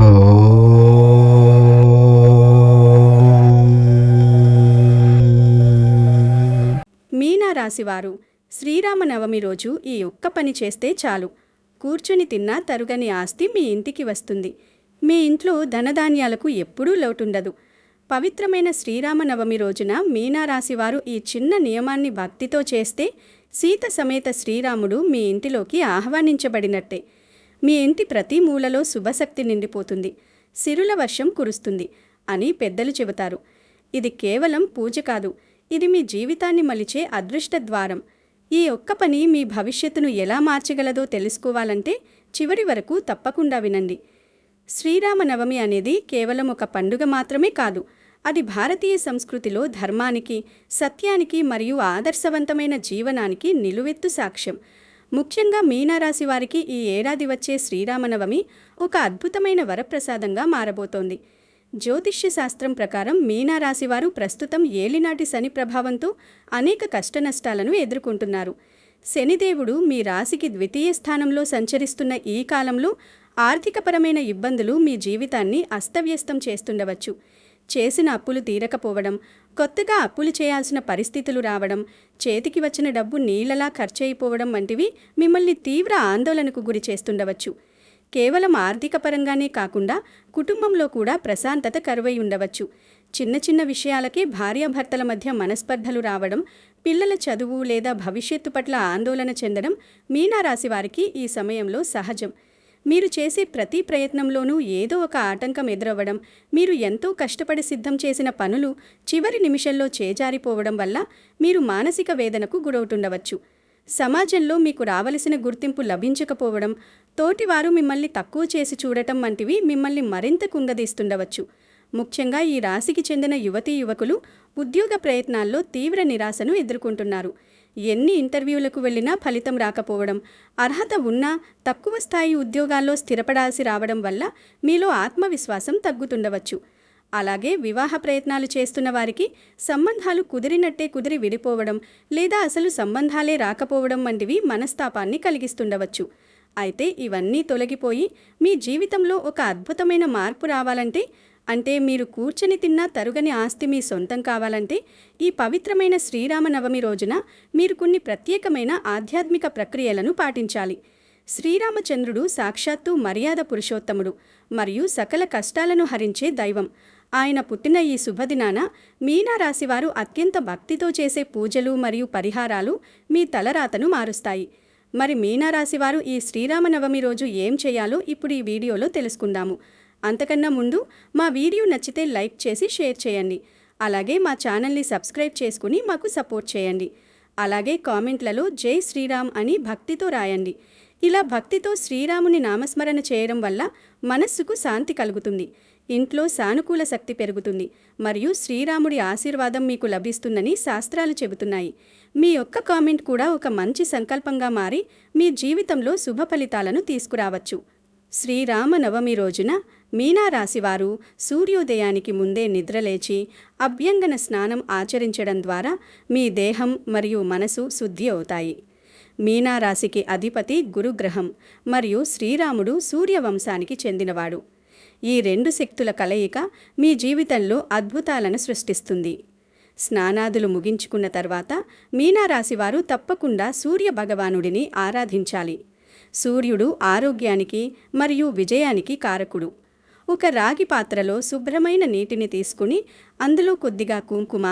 మీనా రాశివారు శ్రీరామనవమి రోజు ఈ ఒక్క పని చేస్తే చాలు. కూర్చుని తిన్నా తరుగని ఆస్తి మీ ఇంటికి వస్తుంది. మీ ఇంట్లో ధనధాన్యాలకు ఎప్పుడూ లోటుండదు. పవిత్రమైన శ్రీరామనవమి రోజున మీనా రాశివారు ఈ చిన్న నియమాన్ని భక్తితో చేస్తే సీత సమేత శ్రీరాముడు మీ ఇంటిలోకి ఆహ్వానించబడినట్టే. మీ ఇంటి ప్రతి మూలలో శుభశక్తి నిండిపోతుంది, సిరుల వర్షం కురుస్తుంది అని పెద్దలు చెబుతారు. ఇది కేవలం పూజ కాదు, ఇది మీ జీవితాన్ని మలిచే అదృష్ట ద్వారం. ఈ ఒక్క పని మీ భవిష్యత్తును ఎలా మార్చగలదో తెలుసుకోవాలంటే చివరి వరకు తప్పకుండా వినండి. శ్రీరామనవమి అనేది కేవలం ఒక పండుగ మాత్రమే కాదు, అది భారతీయ సంస్కృతిలో ధర్మానికి, సత్యానికి మరియు ఆదర్శవంతమైన జీవనానికి నిలువెత్తు సాక్ష్యం. ముఖ్యంగా మీనారాశి వారికి ఈ ఏడాది వచ్చే శ్రీరామనవమి ఒక అద్భుతమైన వరప్రసాదంగా మారబోతోంది. జ్యోతిష్య శాస్త్రం ప్రకారం మీనారాశివారు ప్రస్తుతం ఏలినాటి శని ప్రభావంతో అనేక కష్టనష్టాలను ఎదుర్కొంటున్నారు. శనిదేవుడు మీ రాశికి ద్వితీయ స్థానంలో సంచరిస్తున్న ఈ కాలంలో ఆర్థికపరమైన ఇబ్బందులు మీ జీవితాన్ని అస్తవ్యస్తం చేస్తుండవచ్చు. చేసిన అప్పులు తీరకపోవడం, కొత్తగా అప్పులు చేయాల్సిన పరిస్థితులు రావడం, చేతికి వచ్చిన డబ్బు నీళ్లలా ఖర్చయిపోవడం వంటివి మిమ్మల్ని తీవ్ర ఆందోళనకు గురి చేస్తుండవచ్చు. కేవలం ఆర్థికపరంగానే కాకుండా కుటుంబంలో కూడా ప్రశాంతత కరువై ఉండవచ్చు. చిన్న చిన్న విషయాలకే భార్యాభర్తల మధ్య మనస్పర్ధలు రావడం, పిల్లల చదువు లేదా భవిష్యత్తు పట్ల ఆందోళన చెందడం మీనారాశి వారికి ఈ సమయంలో సహజం. మీరు చేసే ప్రతి ప్రయత్నంలోనూ ఏదో ఒక ఆటంకం ఎదురవ్వడం, మీరు ఎంతో కష్టపడి సిద్ధం చేసిన పనులు చివరి నిమిషంలో చేజారిపోవడం వల్ల మీరు మానసిక వేదనకు గురవుతుండవచ్చు. సమాజంలో మీకు రావలసిన గుర్తింపు లభించకపోవడం, తోటివారు మిమ్మల్ని తక్కువ చేసి చూడటం వంటివి మిమ్మల్ని మరింత కుంగదీస్తుండవచ్చు. ముఖ్యంగా ఈ రాశికి చెందిన యువతీ యువకులు ఉద్యోగ ప్రయత్నాల్లో తీవ్ర నిరాశను ఎదుర్కొంటున్నారు. ఎన్ని ఇంటర్వ్యూలకు వెళ్ళినా ఫలితం రాకపోవడం, అర్హత ఉన్నా తక్కువ స్థాయి ఉద్యోగాల్లో స్థిరపడాల్సి రావడం వల్ల మీలో ఆత్మవిశ్వాసం తగ్గుతుండవచ్చు. అలాగే వివాహ ప్రయత్నాలు చేస్తున్న వారికి సంబంధాలు కుదిరినట్టే కుదిరి విడిపోవడం, లేదా అసలు సంబంధాలే రాకపోవడం వంటివి మనస్తాపాన్ని కలిగిస్తుండవచ్చు. అయితే ఇవన్నీ తొలగిపోయి మీ జీవితంలో ఒక అద్భుతమైన మార్పు రావాలంటే, అంటే మీరు కూర్చొని తిన్నా తరుగని ఆస్తి మీ సొంతం కావాలంటే, ఈ పవిత్రమైన శ్రీరామనవమి రోజున మీరు కొన్ని ప్రత్యేకమైన ఆధ్యాత్మిక ప్రక్రియలను పాటించాలి. శ్రీరామచంద్రుడు సాక్షాత్తు మర్యాద పురుషోత్తముడు మరియు సకల కష్టాలను హరించే దైవం. ఆయన పుట్టిన ఈ శుభదినాన మీనారాశివారు అత్యంత భక్తితో చేసే పూజలు మరియు పరిహారాలు మీ తలరాతను మారుస్తాయి. మరి మీనారాశివారు ఈ శ్రీరామనవమి రోజు ఏం చేయాలో ఇప్పుడు ఈ వీడియోలో తెలుసుకుందాము. అంతకన్నా ముందు మా వీడియో నచ్చితే లైక్ చేసి షేర్ చేయండి. అలాగే మా ఛానల్ని సబ్స్క్రైబ్ చేసుకుని మాకు సపోర్ట్ చేయండి. అలాగే కామెంట్లలో జై శ్రీరామ్ అని భక్తితో రాయండి. ఇలా భక్తితో శ్రీరాముని నామస్మరణ చేయడం వల్ల మనస్సుకు శాంతి కలుగుతుంది, ఇంట్లో సానుకూల శక్తి పెరుగుతుంది మరియు శ్రీరాముడి ఆశీర్వాదం మీకు లభిస్తుందని శాస్త్రాలు చెబుతున్నాయి. మీ ఒక్క కామెంట్ కూడా ఒక మంచి సంకల్పంగా మారి మీ జీవితంలో శుభ ఫలితాలను తీసుకురావచ్చు. శ్రీరామనవమి రోజున మీనారాశివారు సూర్యోదయానికి ముందే నిద్రలేచి అభ్యంగన స్నానం ఆచరించడం ద్వారా మీ దేహం మరియు మనసు శుద్ధి అవుతాయి. మీనారాశికి అధిపతి గురుగ్రహం మరియు శ్రీరాముడు సూర్యవంశానికి చెందినవాడు. ఈ రెండు శక్తుల కలయిక మీ జీవితంలో అద్భుతాలను సృష్టిస్తుంది. స్నానాదులు ముగించుకున్న తర్వాత మీనారాశివారు తప్పకుండా సూర్య భగవానుడిని ఆరాధించాలి. సూర్యుడు ఆరోగ్యానికి మరియు విజయానికి కారకుడు. ఒక రాగి పాత్రలో శుభ్రమైన నీటిని తీసుకుని అందులో కొద్దిగా కుంకుమ,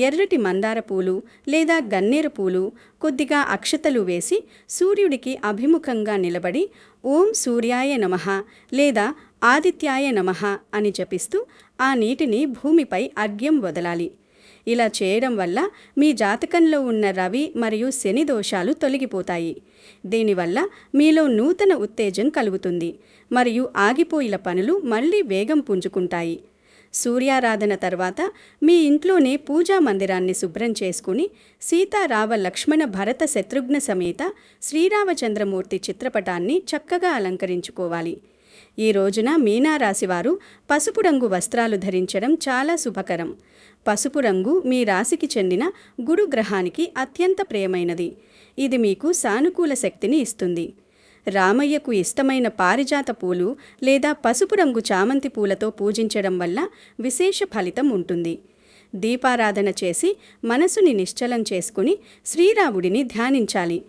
ఎర్రటి మందార పూలు లేదా గన్నేరు పూలు, కొద్దిగా అక్షతలు వేసి సూర్యుడికి అభిముఖంగా నిలబడి ఓం సూర్యాయ నమః లేదా ఆదిత్యాయ నమః అని జపిస్తూ ఆ నీటిని భూమిపై అర్ఘ్యం వదలాలి. ఇలా చేయడం వల్ల మీ జాతకంలో ఉన్న రవి మరియు శని దోషాలు తొలగిపోతాయి. దీనివల్ల మీలో నూతన ఉత్తేజం కలుగుతుంది మరియు ఆగిపోయిన పనులు మళ్లీ వేగం పుంజుకుంటాయి. సూర్యారాధన తర్వాత మీ ఇంట్లోనే పూజా మందిరాన్ని శుభ్రం చేసుకుని సీతారామ లక్ష్మణ భరత శత్రుఘ్న సమేత శ్రీరామచంద్రమూర్తి చిత్రపటాన్ని చక్కగా అలంకరించుకోవాలి. ఈ రోజున మీనారాశివారు పసుపు రంగు వస్త్రాలు ధరించడం చాలా శుభకరం. పసుపు రంగు మీ రాశికి చెందిన గురు గ్రహానికి అత్యంత ప్రియమైనది. ఇది మీకు సానుకూల శక్తిని ఇస్తుంది. రామయ్యకు ఇష్టమైన పారిజాత పూలు లేదా పసుపు రంగు చామంతి పూలతో పూజించడం వల్ల విశేష ఫలితం ఉంటుంది. దీపారాధన చేసి మనసుని నిశ్చలం చేసుకుని శ్రీరాముడిని ధ్యానించాలి.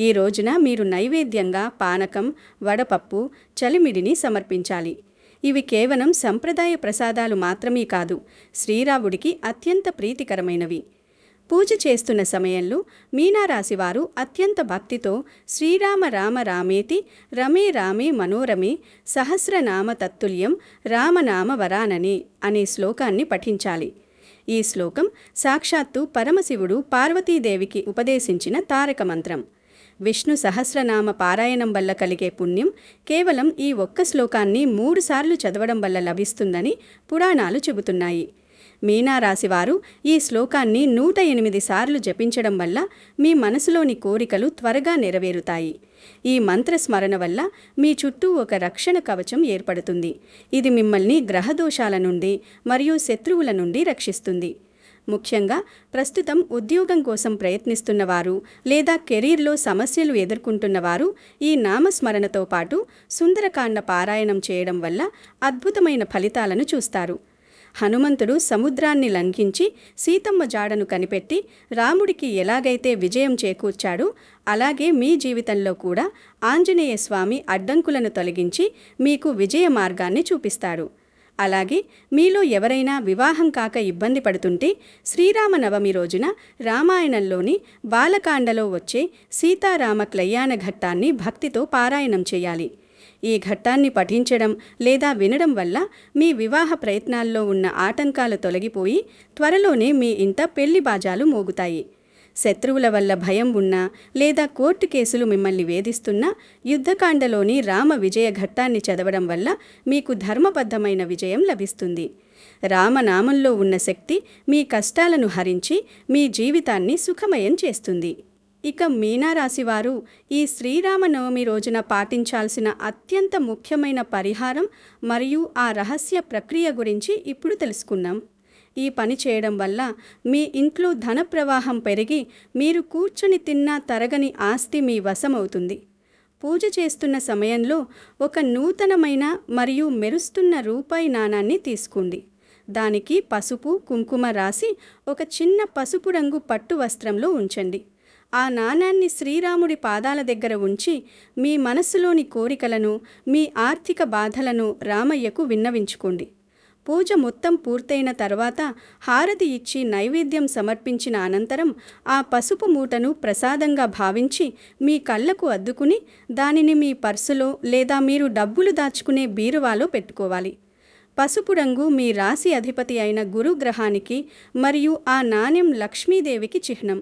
ఈ రోజున మీరు నైవేద్యంగా పానకం, వడపప్పు, చలిమిడిని సమర్పించాలి. ఇవి కేవలం సంప్రదాయ ప్రసాదాలు మాత్రమే కాదు, శ్రీరాముడికి అత్యంత ప్రీతికరమైనవి. పూజ చేస్తున్న సమయంలో మీనారాశివారు అత్యంత భక్తితో శ్రీరామ రామ రామేతి రమే రామే మనోరమే సహస్రనామ తత్తుల్యం రామనామ వరాననే అనే శ్లోకాన్ని పఠించాలి. ఈ శ్లోకం సాక్షాత్తు పరమశివుడు పార్వతీదేవికి ఉపదేశించిన తారక మంత్రం. విష్ణు సహస్రనామ పారాయణం వల్ల కలిగే పుణ్యం కేవలం ఈ ఒక్క శ్లోకాన్ని 3 సార్లు చదవడం వల్ల లభిస్తుందని పురాణాలు చెబుతున్నాయి. మీనారాశివారు ఈ శ్లోకాన్ని 108 సార్లు జపించడం వల్ల మీ మనసులోని కోరికలు త్వరగా నెరవేరుతాయి. ఈ మంత్రస్మరణ వల్ల మీ చుట్టూ ఒక రక్షణ కవచం ఏర్పడుతుంది. ఇది మిమ్మల్ని గ్రహదోషాల నుండి మరియు శత్రువుల నుండి రక్షిస్తుంది. ముఖ్యంగా ప్రస్తుతం ఉద్యోగం కోసం ప్రయత్నిస్తున్నవారు లేదా కెరీర్లో సమస్యలు ఎదుర్కొంటున్నవారు ఈ నామస్మరణతో పాటు సుందరకాండ పారాయణం చేయడం వల్ల అద్భుతమైన ఫలితాలను చూస్తారు. హనుమంతుడు సముద్రాన్ని లంఘించి సీతమ్మ జాడను కనిపెట్టి రాముడికి ఎలాగైతే విజయం చేకూర్చాడో అలాగే మీ జీవితంలో కూడా ఆంజనేయ స్వామి అడ్డంకులను తొలగించి మీకు విజయ మార్గాన్ని చూపిస్తాడు. అలాగే మీలో ఎవరైనా వివాహం కాక ఇబ్బంది పడుతుంటే శ్రీరామనవమి రోజున రామాయణంలోని బాలకాండలో వచ్చే సీతారామ కళ్యాణ ఘట్టాన్ని భక్తితో పారాయణం చేయాలి. ఈ ఘట్టాన్ని పఠించడం లేదా వినడం వల్ల మీ వివాహ ప్రయత్నాల్లో ఉన్న ఆటంకాలు తొలగిపోయి త్వరలోనే మీ ఇంట పెళ్లి బాజాలు మోగుతాయి. శత్రువుల వల్ల భయం ఉన్నా లేదా కోర్టు కేసులు మిమ్మల్ని వేధిస్తున్నా యుద్ధకాండలోని రామ విజయ ఘట్టాన్ని చదవడం వల్ల మీకు ధర్మబద్ధమైన విజయం లభిస్తుంది. రామనామంలో ఉన్న శక్తి మీ కష్టాలను హరించి మీ జీవితాన్ని సుఖమయం చేస్తుంది. ఇక మీనారాశివారు ఈ శ్రీరామనవమి రోజున పాటించాల్సిన అత్యంత ముఖ్యమైన పరిహారం మరియు ఆ రహస్య ప్రక్రియ గురించి ఇప్పుడు తెలుసుకున్నాం. ఈ పని చేయడం వల్ల మీ ఇంట్లో ధన ప్రవాహం పెరిగి మీరు కూర్చుని తిన్నా తరగని ఆస్తి మీ వశమవుతుంది. పూజ చేస్తున్న సమయంలో ఒక నూతనమైన మరియు మెరుస్తున్న రూపాయి నాణాన్ని తీసుకోండి. దానికి పసుపు, కుంకుమ రాసి ఒక చిన్న పసుపు రంగు పట్టు వస్త్రంలో ఉంచండి. ఆ నాణాన్ని శ్రీరాముడి పాదాల దగ్గర ఉంచి మీ మనస్సులోని కోరికలను, మీ ఆర్థిక బాధలను రామయ్యకు విన్నవించుకోండి. పూజ మొత్తం పూర్తయిన తర్వాత హారతి ఇచ్చి నైవేద్యం సమర్పించిన అనంతరం ఆ పసుపు మూటను ప్రసాదంగా భావించి మీ కళ్ళకు అద్దుకుని దానిని మీ పర్సులో లేదా మీరు డబ్బులు దాచుకునే బీరువాలో పెట్టుకోవాలి. పసుపు రంగు మీ రాశి అధిపతి అయిన గురుగ్రహానికి మరియు ఆ నాణ్యం లక్ష్మీదేవికి చిహ్నం.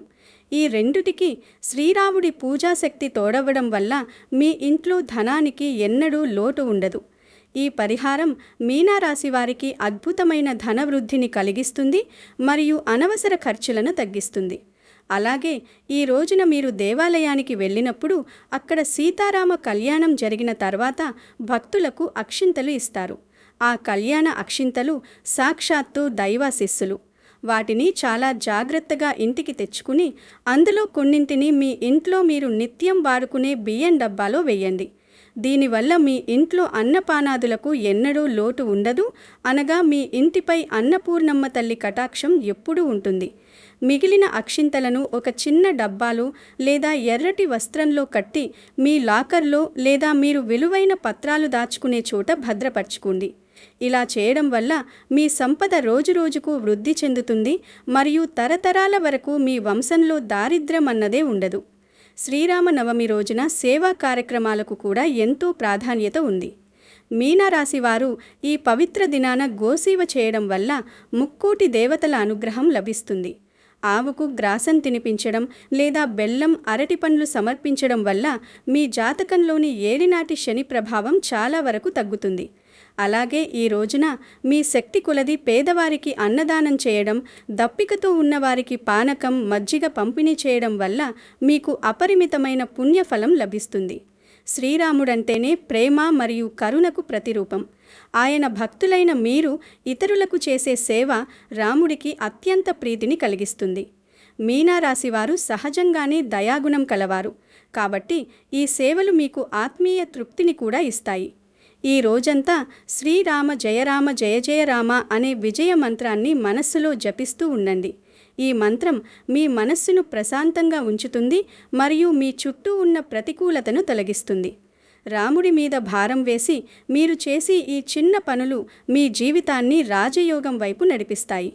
ఈ రెండిటికి శ్రీరాముడి పూజాశక్తి తోడవడం వల్ల మీ ఇంట్లో ధనానికి ఎన్నడూ లోటు ఉండదు. ఈ పరిహారం మీనారాశి వారికి అద్భుతమైన ధనవృద్ధిని కలిగిస్తుంది మరియు అనవసర ఖర్చులను తగ్గిస్తుంది. అలాగే ఈ రోజున మీరు దేవాలయానికి వెళ్ళినప్పుడు అక్కడ సీతారామ కళ్యాణం జరిగిన తర్వాత భక్తులకు అక్షింతలు ఇస్తారు. ఆ కళ్యాణ అక్షింతలు సాక్షాత్తు దైవాశిస్సులు. వాటిని చాలా జాగ్రత్తగా ఇంటికి తెచ్చుకుని అందులో కొన్నింటిని మీ ఇంట్లో మీరు నిత్యం వాడుకునే బియ్యం డబ్బాలో వేయండి. దీనివల్ల మీ ఇంట్లో అన్నపానాదులకు ఎన్నడూ లోటు ఉండదు. అనగా మీ ఇంటిపై అన్నపూర్ణమ్మ తల్లి కటాక్షం ఎప్పుడూ ఉంటుంది. మిగిలిన అక్షింతలను ఒక చిన్న డబ్బాలో లేదా ఎర్రటి వస్త్రంలో కట్టి మీ లాకర్లో లేదా మీరు విలువైన పత్రాలు దాచుకునే చోట భద్రపరచుకోండి. ఇలా చేయడం వల్ల మీ సంపద రోజురోజుకు వృద్ధి చెందుతుంది మరియు తరతరాల వరకు మీ వంశంలో దారిద్ర్యం అన్నదే ఉండదు. శ్రీరామనవమి రోజున సేవా కార్యక్రమాలకు కూడా ఎంతో ప్రాధాన్యత ఉంది. మీనరాశి వారు ఈ పవిత్ర దినాన గోసేవ చేయడం వల్ల ముక్కోటి దేవతల అనుగ్రహం లభిస్తుంది. ఆవుకు గ్రాసం తినిపించడం లేదా బెల్లం, అరటి పండ్లు సమర్పించడం వల్ల మీ జాతకంలోని ఏలినాటి శని ప్రభావం చాలా వరకు తగ్గుతుంది. అలాగే ఈ రోజున మీ శక్తి కొలది పేదవారికి అన్నదానం చేయడం, దప్పికతో ఉన్నవారికి పానకం, మజ్జిగ పంపిణీ చేయడం వల్ల మీకు అపరిమితమైన పుణ్యఫలం లభిస్తుంది. శ్రీరాముడంటేనే ప్రేమ మరియు కరుణకు ప్రతిరూపం. ఆయన భక్తులైన మీరు ఇతరులకు చేసే సేవ రాముడికి అత్యంత ప్రీతిని కలిగిస్తుంది. మీనారాశి వారు సహజంగానే దయాగుణం కలవారు. కాబట్టి ఈ సేవలు మీకు ఆత్మీయ తృప్తిని కూడా ఇస్తాయి. ఈ రోజంతా శ్రీరామ జయరామ జయ జయ రామ అనే విజయ మంత్రాన్ని మనస్సులో జపిస్తూ ఉండండి. ఈ మంత్రం మీ మనస్సును ప్రశాంతంగా ఉంచుతుంది మరియు మీ చుట్టూ ఉన్న ప్రతికూలతను తొలగిస్తుంది. రాముడి మీద భారం వేసి మీరు చేసే ఈ చిన్న పనులు మీ జీవితాన్ని రాజయోగం వైపు నడిపిస్తాయి.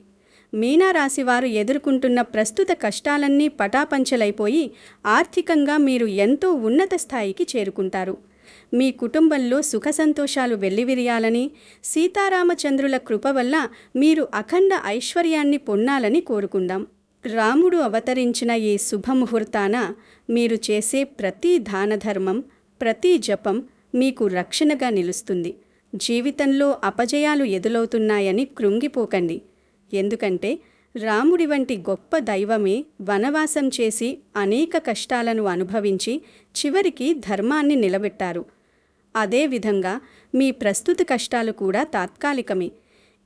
మీనరాశివారు ఎదుర్కొంటున్న ప్రస్తుత కష్టాలన్నీ పటాపంచలైపోయి ఆర్థికంగా మీరు ఎంతో ఉన్నత స్థాయికి చేరుకుంటారు. మీ కుటుంబంలో సుఖ సంతోషాలు వెల్లివిరియాలని, సీతారామచంద్రుల కృప వల్ల మీరు అఖండ ఐశ్వర్యాన్ని పొందాలని కోరుకుందాం. రాముడు అవతరించిన ఈ శుభముహూర్తాన మీరు చేసే ప్రతి దానధర్మం, ప్రతి జపం మీకు రక్షణగా నిలుస్తుంది. జీవితంలో అపజయాలు ఎదురవుతున్నాయని కృంగిపోకండి. ఎందుకంటే రాముడి వంటి గొప్ప దైవమే వనవాసం చేసి అనేక కష్టాలను అనుభవించి చివరికి ధర్మాన్ని నిలబెట్టారు. అదేవిధంగా మీ ప్రస్తుత కష్టాలు కూడా తాత్కాలికమే.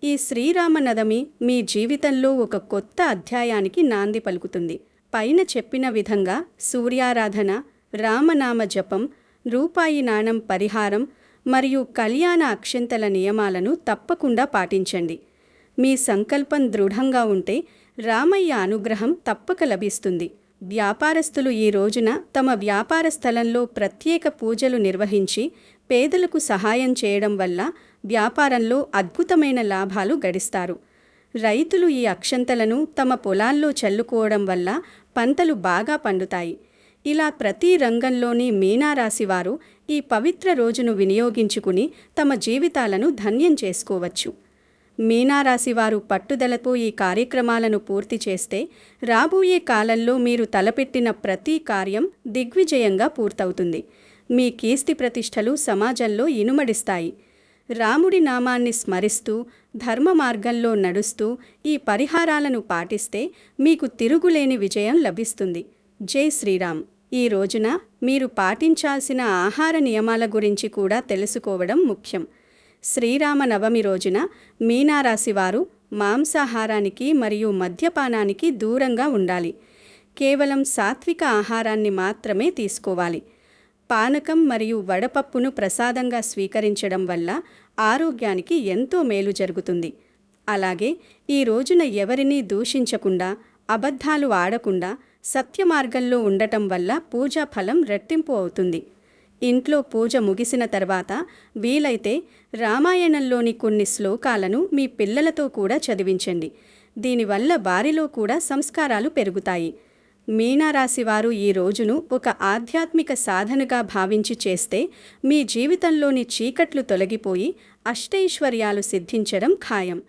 ఈ శ్రీరామనవమి మీ జీవితంలో ఒక కొత్త అధ్యాయానికి నాంది పలుకుతుంది. పైన చెప్పిన విధంగా సూర్యారాధన, రామనామ జపం, రూపాయి నాణం పరిహారం మరియు కళ్యాణ అక్షంతల నియమాలను తప్పకుండా పాటించండి. మీ సంకల్పం దృఢంగా ఉంటే రామయ్య అనుగ్రహం తప్పక లభిస్తుంది. వ్యాపారస్తులు ఈ రోజున తమ వ్యాపార స్థలంలో ప్రత్యేక పూజలు నిర్వహించి పేదలకు సహాయం చేయడం వల్ల వ్యాపారంలో అద్భుతమైన లాభాలు గడిస్తారు. రైతులు ఈ అక్షంతలను తమ పొలాల్లో చల్లుకోవడం వల్ల పంటలు బాగా పండుతాయి. ఇలా ప్రతి రంగంలోని మీనరాశివారు ఈ పవిత్ర రోజును వినియోగించుకుని తమ జీవితాలను ధన్యం చేసుకోవచ్చు. మీనరాశివారు పట్టుదలతో ఈ కార్యక్రమాలను పూర్తి చేస్తే రాబోయే కాలంలో మీరు తలపెట్టిన ప్రతి కార్యం దిగ్విజయంగా పూర్తవుతుంది. మీ కీర్తి ప్రతిష్టలు సమాజంలో ఇనుమడిస్తాయి. రాముడి నామాన్ని స్మరిస్తూ ధర్మ మార్గంలో నడుస్తూ ఈ పరిహారాలను పాటిస్తే మీకు తిరుగులేని విజయం లభిస్తుంది. జై శ్రీరామ్. ఈ రోజున మీరు పాటించాల్సిన ఆహార నియమాల గురించి కూడా తెలుసుకోవడం ముఖ్యం. శ్రీరామనవమి రోజున మీనరాశివారు మాంసాహారానికి మరియు మద్యపానానికి దూరంగా ఉండాలి. కేవలం సాత్విక ఆహారాన్ని మాత్రమే తీసుకోవాలి. పానకం మరియు వడపప్పును ప్రసాదంగా స్వీకరించడం వల్ల ఆరోగ్యానికి ఎంతో మేలు జరుగుతుంది. అలాగే ఈ రోజున ఎవరినీ దూషించకుండా, అబద్ధాలు ఆడకుండా సత్య మార్గంలో ఉండటం వల్ల పూజా ఫలం రెట్టింపు అవుతుంది. ఇంట్లో పూజ ముగిసిన తర్వాత వీలైతే రామాయణంలోని కొన్ని శ్లోకాలను మీ పిల్లలతో కూడా చదివించండి. దీనివల్ల వారిలో కూడా సంస్కారాలు పెరుగుతాయి. మీనరాశివారు ఈ రోజును ఒక ఆధ్యాత్మిక సాధనగా భావించి చేస్తే మీ జీవితంలోని చీకట్లు తొలగిపోయి అష్టైశ్వర్యాలు సిద్ధించడం ఖాయం.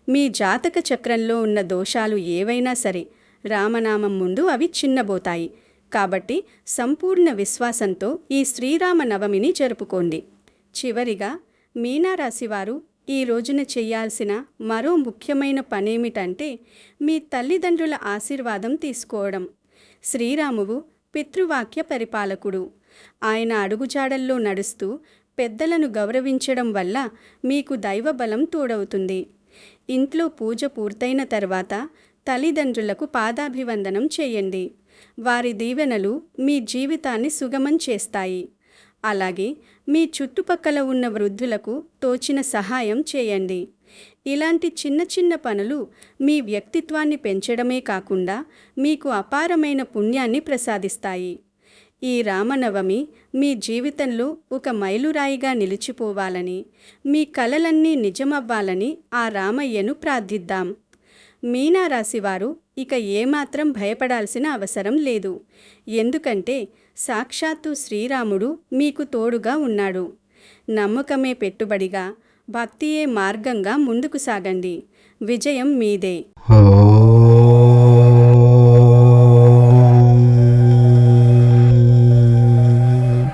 మీ జాతక చక్రంలో ఉన్న దోషాలు ఏవైనా సరే రామనామం ముందు అవి చిన్నబోతాయి. కాబట్టి సంపూర్ణ విశ్వాసంతో ఈ శ్రీరామనవమిని జరుపుకోండి. చివరిగా మీనరాశివారు ఈ రోజున చేయాల్సిన మరో ముఖ్యమైన పనేమిటంటే మీ తల్లిదండ్రుల ఆశీర్వాదం తీసుకోవడం. శ్రీరాముడు పితృవాక్య పరిపాలకుడు. ఆయన అడుగుజాడల్లో నడుస్తూ పెద్దలను గౌరవించడం వల్ల మీకు దైవబలం తోడవుతుంది. ఇంట్లో పూజ పూర్తయిన తర్వాత తల్లిదండ్రులకు పాదాభివందనం చేయండి. వారి దీవెనలు మీ జీవితాన్ని సుగమం చేస్తాయి. అలాగే మీ చుట్టుపక్కల ఉన్న వృద్ధులకు తోచిన సహాయం చేయండి. ఇలాంటి చిన్న చిన్న పనులు మీ వ్యక్తిత్వాన్ని పెంచడమే కాకుండా మీకు అపారమైన పుణ్యాన్ని ప్రసాదిస్తాయి. ఈ రామనవమి మీ జీవితంలో ఒక మైలురాయిగా నిలిచిపోవాలని, మీ కలలన్నీ నిజమవ్వాలని ఆ రామయ్యను ప్రార్థిద్దాం. మీనరాశివారు ఇక ఏమాత్రం భయపడాల్సిన అవసరం లేదు. ఎందుకంటే సాక్షాత్తు శ్రీరాముడు మీకు తోడుగా ఉన్నాడు. నమ్మకమే పెట్టుబడిగా, భక్తియే మార్గంగా ముందుకు సాగండి. విజయం మీదే.